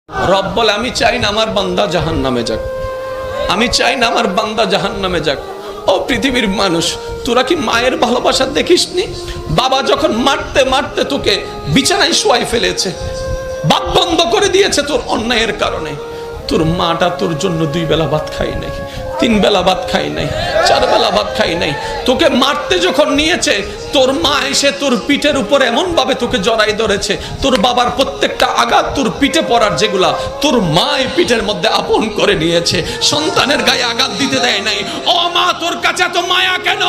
রব বলে আমি চাই না আমার বান্দা জাহান্নামে যাক, আমি চাই না আমার বান্দা জাহান্নামে যাক। ও পৃথিবীর মানুষ, তোরা কি মায়ের ভালোবাসা দেখিসনি? বাবা যখন মারতে মারতে তোকে বিছানায় শোয়াই ফেলেছে, বাপ বন্ধ করে দিয়েছে তোর অন্যায়ের কারণে, তোর মাটা তোর জন্য 2 বেলা ভাত খাই নাই, 3 বেলা ভাত খাই নাই, 4 বেলা ভাত খাই নাই। তোকে মারতে যখন নিয়েছে, তোর মা এসে তোর পিঠের উপর এমন ভাবে তোকে জড়াই ধরেছে, তোর বাবার প্রত্যেকটা আঘাত তোর পিঠে পড়ার যেগুলা তোর মা এই পিঠের মধ্যে আপন করে নিয়েছে, সন্তানের গায়ে আঘাত দিতে দেয় নাই। ও মা, তোর কাছে এত মায়া কেন?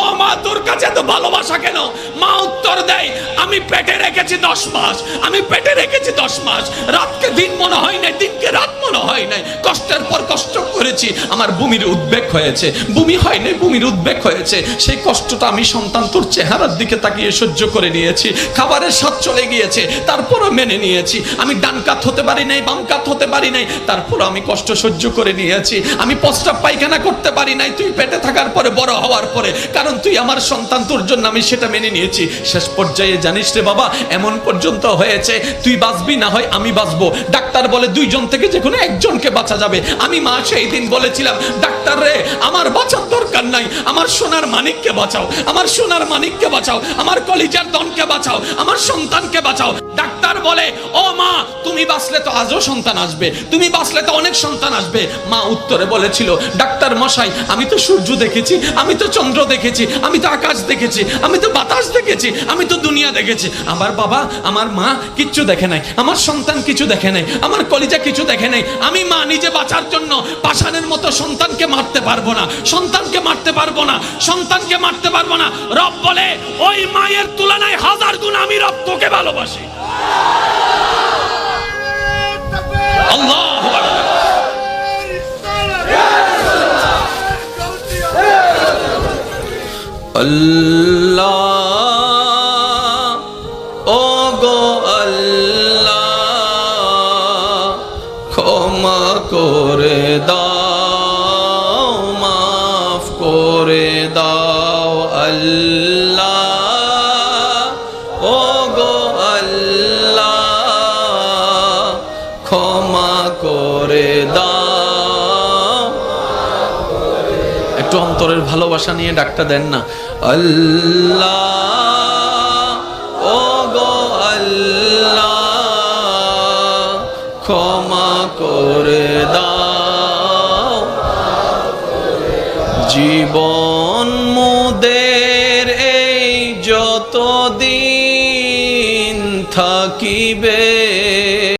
ও মা, তোর কাছে এত ভালোবাসা কেন? মা উত্তর দেয়, আমি পেটে রেখেছি 10 মাস, আমি পেটে রেখেছি 10 মাস, রাতকে দিন মনে হয় নাই, দিনকে রাত মনে হয় নাই, কষ্টের পর কষ্ট করেছি, আমার বমির উদ্বেগ হয়েছে, বমি হয় নাই, বমির উদ্বেগ হয়েছে, সেই কষ্টটা আমি সন্তান তোর চেহারার দিকে তাকিয়ে সহ্য করে নিয়েছি, খাবারের স্বাদ চলে গিয়েছে তারপরও মেনে নিয়েছি, আমি ডান কাত হতে পারি নাই, বাম কাত হতে পারি নাই, তারপরও আমি কষ্ট সহ্য করে নিয়েছি, আমি প্রস্রাব পায়খানা করতে পারি নাই তুই পেটে থাকার পরে, বড় হওয়ার পরে, কারণ তুই আমার সন্তান, তোর জন্য আমি সেটা মেনে নিয়েছি। শেষ পর্যায়ে জানিস রে বাবা, এমন পর্যন্ত হয়েছে তুই বাঁচবি না হয় আমি বাঁচবো, ডাক্তার বলে 2 জন থেকে যে কোনো একজনকে বাঁচা যাবে। আমি মা সেই দিন বলেছিলাম, ডাক্তার রে আমার বাঁচার দরকার নাই, আমার সোনার মানিককে বাঁচাও, আমার সোনার মানিককে বাঁচাও, আমার কলিজার দনকে বাঁচাও, আমার সন্তানকে বাঁচাও। ডাক্তার বলে, ও মা তুমি বাঁচলে তো আজও সন্তান আসবে, তুমি বাঁচলে তো অনেক সন্তান আসবে। মা উত্তরে বলেছিল, ডাক্তার মশাই আমি তো সূর্য দেখেছি, আমি তো চন্দ্র দেখেছি, আমি তো আকাশ দেখেছি, আমি তো বাতাস দেখেছি, আমি তো দুনিয়া দেখেছি। আমার বাবা আমার মা কিচ্ছু দেখে নাই, আমার সন্তান কিছু দেখে নাই, আমার কলিজা কিছু দেখে নাই। আমি মা নিজে বাঁচার জন্য পাষাণের মতো সন্তানকে মারতে পারবো না, সন্তানকে মারতে পারবো না, সন্তানকে মারতে পারবো না। রব বলে, ওই মায়ের তুলনায় 1000 গুণ আমি রব তোকে ভালোবাসি। আল্লাহু আকবার। আল্লাহ ও গো আল্লাহ, ক্ষমা করে দাও, মাফ করে দাও। আল্লাহ ও গো আল্লাহ, ক্ষমা করে দাও। একটু অন্তরের ভালোবাসা নিয়ে ডাকটা দেন না, আল্লাহ ও গো আল্লাহ, ক্ষমা করে দাও। জীবন